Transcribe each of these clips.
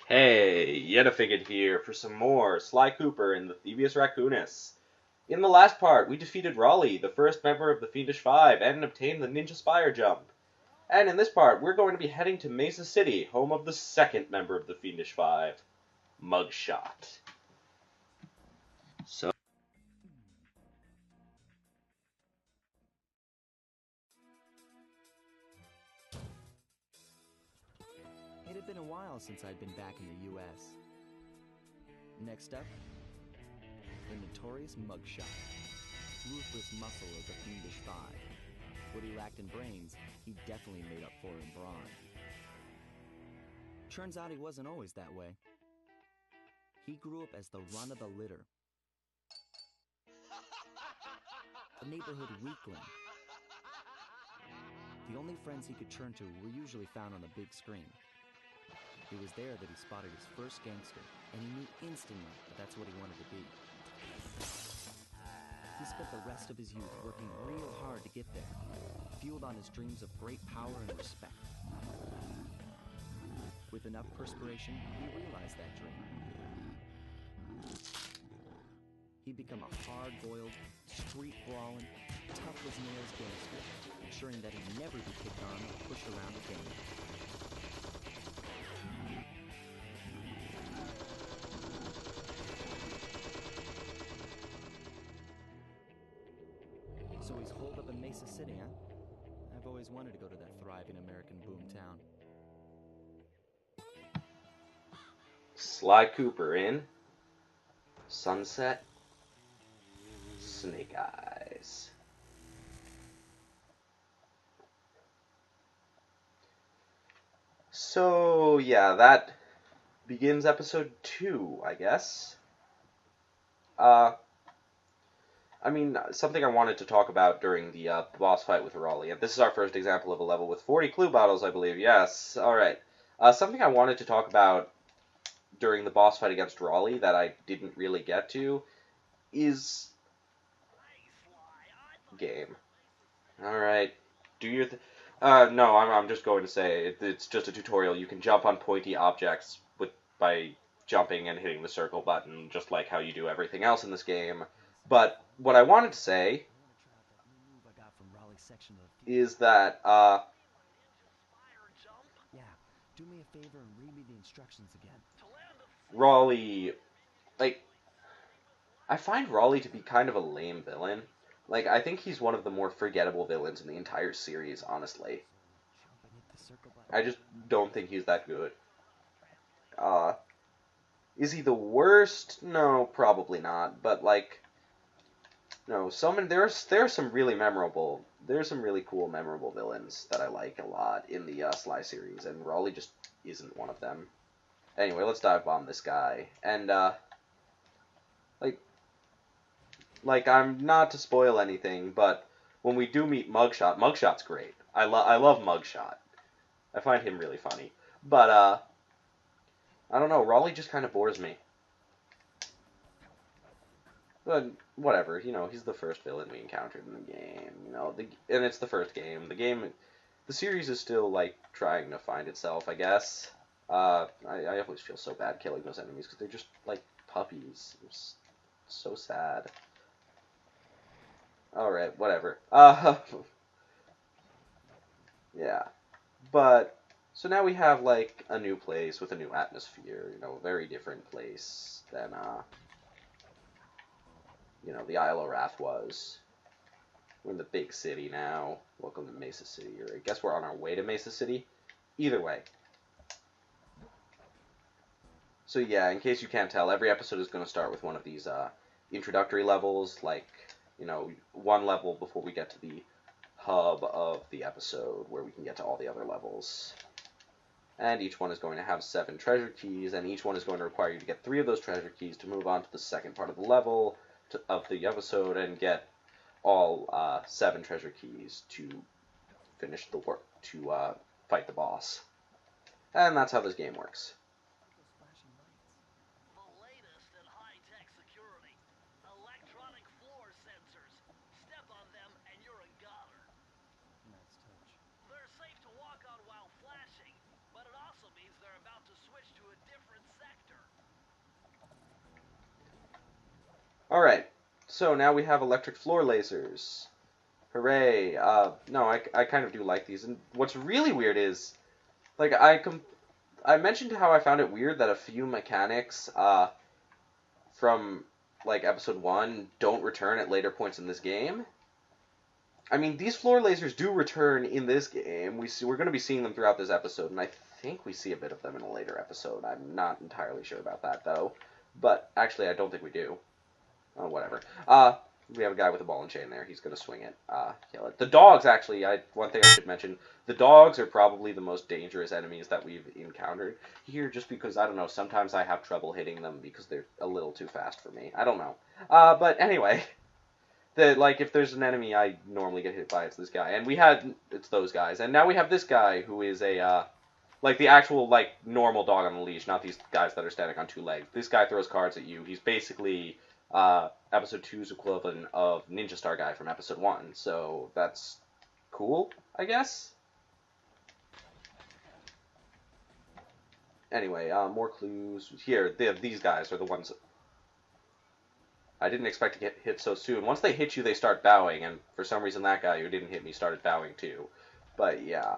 Hey, yedffgd here for some more Sly Cooper and the Thievius Raccoonus. In the last part, we defeated Raleigh, the first member of the Fiendish Five, and obtained the Ninja Spire jump. And in this part, we're going to be heading to Mesa City, home of the second member of the Fiendish Five, Mugshot. So, It had been a while since I'd been back in the U.S. Next up, the notorious Mugshot, ruthless muscle of the Fiendish Five. What he lacked in brains, he definitely made up for in brawn. Turns out he wasn't always that way. He grew up as the run of the litter, a neighborhood weakling. The only friends he could turn to were usually found on the big screen. It was there that he spotted his first gangster, and he knew instantly that that's what he wanted to be. He spent the rest of his youth working real hard to get there, fueled on his dreams of great power and respect. With enough perspiration, he realized that dream. He'd become a hard-boiled, street-brawling, tough-as-nails gangster, ensuring that he'd never be kicked on or pushed around again. So he's holed up in Mesa City, huh? I've always wanted to go to that thriving American boomtown. Sly Cooper in Sunset Snake Eyes. So, yeah, that begins episode 2, I guess. Something I wanted to talk about during the boss fight with Raleigh. And this is our first example of a level with 40 clue bottles, I believe. Yes, alright. Something I wanted to talk about during the boss fight against Raleigh that I didn't really get to is game. Alright, do your no, I'm just going to say it's just a tutorial. You can jump on pointy objects by jumping and hitting the circle button, just like how you do everything else in this game. But what I wanted to say is that, Yeah, do me a favor and read me the instructions again. Raleigh, I find Raleigh to be kind of a lame villain. I think he's one of the more forgettable villains in the entire series, honestly. I just don't think he's that good. Is he the worst? No, probably not. But, no, there's some really cool, memorable villains that I like a lot in the Sly series, and Raleigh just isn't one of them. Anyway, let's dive bomb this guy. And, I'm not to spoil anything, but when we do meet Mugshot, Mugshot's great. I love Mugshot. I find him really funny. But, I don't know, Raleigh just kind of bores me. But, whatever, he's the first villain we encountered in the game, and it's the first game. The series is still, trying to find itself, I guess. I always feel so bad killing those enemies, because they're just, puppies. It's so sad. Alright, whatever. Yeah. But, so now we have, a new place with a new atmosphere, a very different place than, the Isle of Wrath was. We're in the big city now. Welcome to Mesa City, or I guess we're on our way to Mesa City. Either way. So yeah, in case you can't tell, every episode is going to start with one of these, introductory levels, one level before we get to the hub of the episode, where we can get to all the other levels. And each one is going to have 7 treasure keys, and each one is going to require you to get 3 of those treasure keys to move on to the second part of the level, of the episode, and get all 7 treasure keys to finish the work, to fight the boss. And that's how this game works. Alright, so now we have electric floor lasers. Hooray. No, I kind of do like these. And what's really weird is, like, I mentioned how I found it weird that a few mechanics from, like, episode 1 don't return at later points in this game. I mean, these floor lasers do return in this game. We're going to be seeing them throughout this episode, and I think we see a bit of them in a later episode. I'm not entirely sure about that, though. But, actually, I don't think we do. Oh, whatever. We have a guy with a ball and chain there. He's going to swing it. Kill it. The dogs, actually, one thing I should mention, the dogs are probably the most dangerous enemies that we've encountered here, just because, I don't know, sometimes I have trouble hitting them because they're a little too fast for me. I don't know. But anyway, if there's an enemy I normally get hit by, it's this guy. And it's those guys. And now we have this guy who is the actual, normal dog on the leash, not these guys that are standing on two legs. This guy throws cards at you. He's basically episode 2's equivalent of Ninja Star Guy from episode 1. So that's cool, I guess. Anyway, more clues. Here, these guys are the ones I didn't expect to get hit so soon. Once they hit you, they start bowing, and for some reason that guy who didn't hit me started bowing too. But yeah,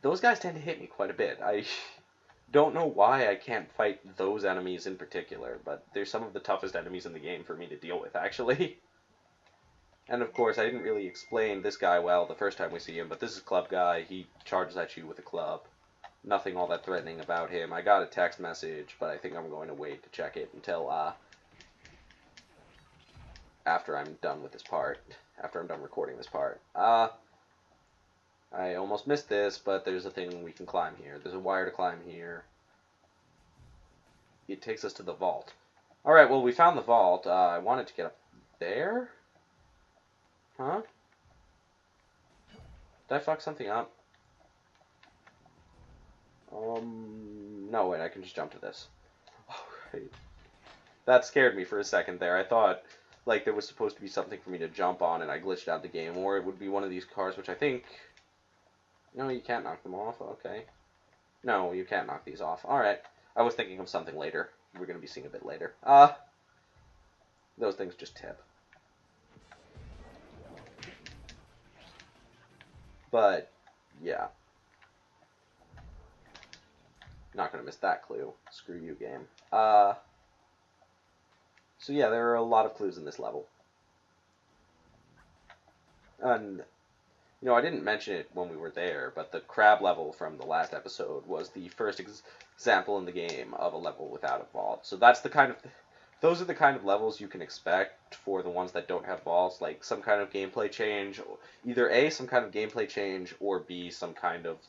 those guys tend to hit me quite a bit. I don't know why I can't fight those enemies in particular, but they're some of the toughest enemies in the game for me to deal with, actually. And of course, I didn't really explain this guy well the first time we see him, but this is Club Guy. He charges at you with a club. Nothing all that threatening about him. I got a text message, but I think I'm going to wait to check it until, after I'm done with this part. After I'm done recording this part. I almost missed this, but there's a thing we can climb here. There's a wire to climb here. It takes us to the vault. Alright, well, we found the vault. I wanted to get up there? Huh? Did I fuck something up? No, wait, I can just jump to this. Alright. That scared me for a second there. I thought, there was supposed to be something for me to jump on, and I glitched out the game. Or it would be one of these cars, which I think... No, you can't knock them off. Okay. No, you can't knock these off. Alright. I was thinking of something later. We're going to be seeing a bit later. Those things just tip. But, yeah. Not going to miss that clue. Screw you, game. So yeah, there are a lot of clues in this level. And... I didn't mention it when we were there, but the crab level from the last episode was the first example in the game of a level without a vault. So those are the kind of levels you can expect for the ones that don't have vaults, like some kind of gameplay change, either A, some kind of gameplay change, or B, some kind of,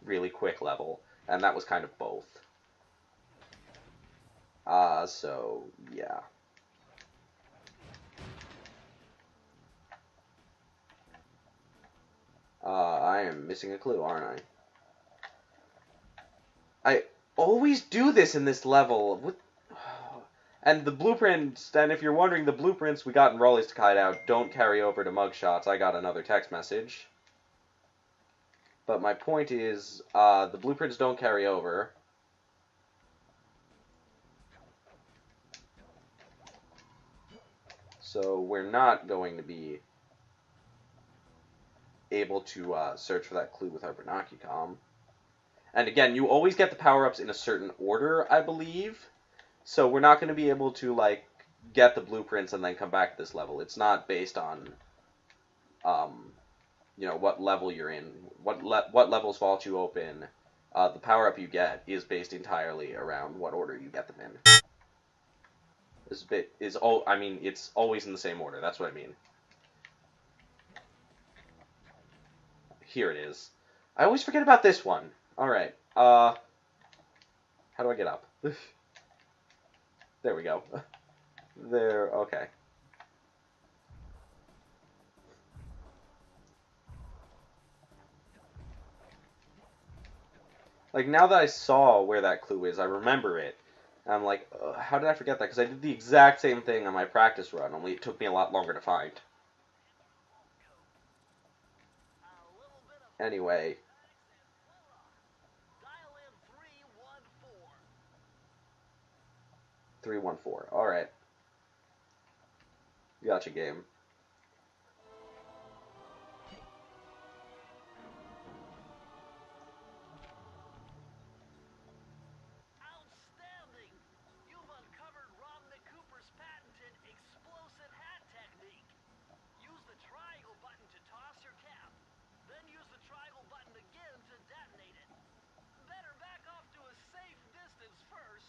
really quick level. And that was kind of both. So, yeah. I am missing a clue, aren't I? I always do this in this level. And the blueprints, and if you're wondering, the blueprints we got in Raleigh's Hideout don't carry over to Mugshots. I got another text message. But my point is, the blueprints don't carry over. So we're not going to be able to search for that clue with our binocucom. And again, you always get the power-ups in a certain order, I believe. So we're not going to be able to, get the blueprints and then come back to this level. It's not based on, what level you're in, what levels vault you open. The power-up you get is based entirely around what order you get them in. This bit is it's always in the same order. That's what I mean. Here it is. I always forget about this one. Alright. How do I get up? There we go. There, okay. Now that I saw where that clue is, I remember it. And I'm like, how did I forget that? Because I did the exact same thing on my practice run, only it took me a lot longer to find. Anyway. 314. Alright. Gotcha, game. Outstanding! You've uncovered Romney Cooper's patented explosive hat technique. Use the triangle button to toss your cap. Then use the triangle button again to detonate it. Better back off to a safe distance first.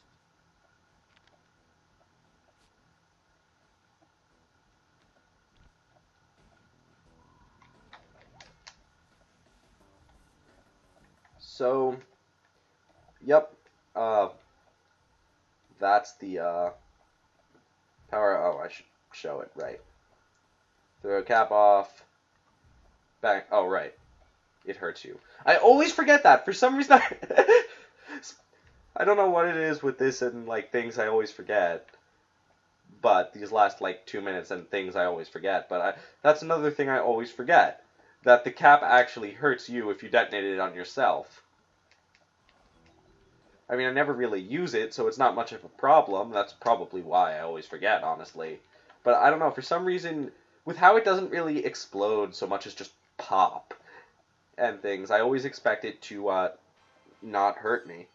So, yep, that's the, power, oh, I should show it, right. Throw a cap off, bang, oh, right, it hurts you. I always forget that, for some reason, I don't know what it is with this and, like, things I always forget, but these last, like, 2 minutes and things I always forget, but that's another thing I always forget, that the cap actually hurts you if you detonate it on yourself. I mean, I never really use it, so it's not much of a problem. That's probably why I always forget, honestly. But I don't know, for some reason, with how it doesn't really explode so much as just pop and things, I always expect it to, not hurt me.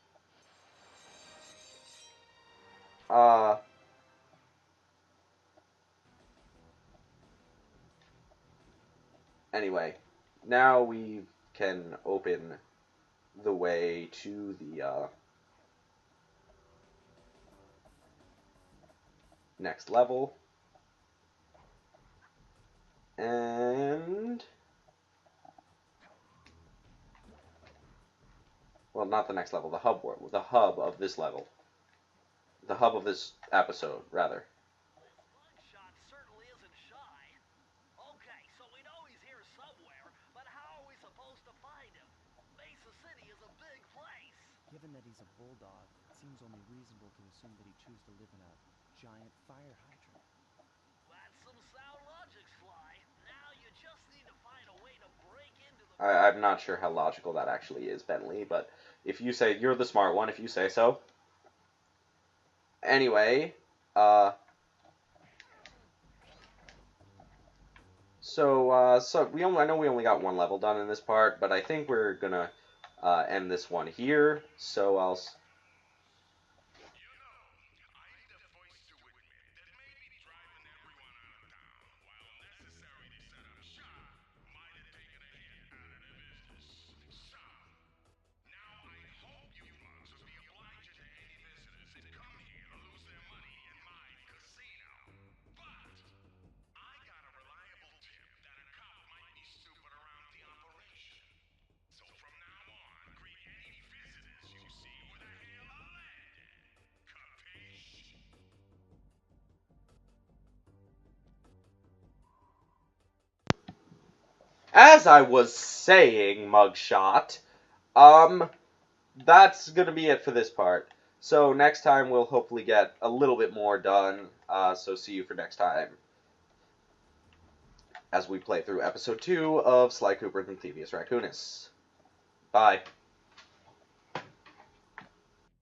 Anyway, now we can open the way to the, next level. And, well, not the next level, the hub of this level. The hub of this episode, rather. Mugshot certainly isn't shy. Okay, so we know he's here somewhere, but how are we supposed to find him? Mesa City is a big place. Given that he's a bulldog, it seems only reasonable to assume that he'd choose to live in a giant fire hydrant. That's some sound logic, Sly. Now you just need to find a way to break into the... I'm not sure how logical that actually is, Bentley, but if you say, you're the smart one, if you say so. Anyway, so I know we only got one level done in this part, but I think we're gonna, end this one here, so I'll... As I was saying, Mugshot, that's gonna be it for this part. So next time we'll hopefully get a little bit more done, so see you for next time. As we play through episode 2 of Sly Cooper and Thievius Raccoonus. Bye.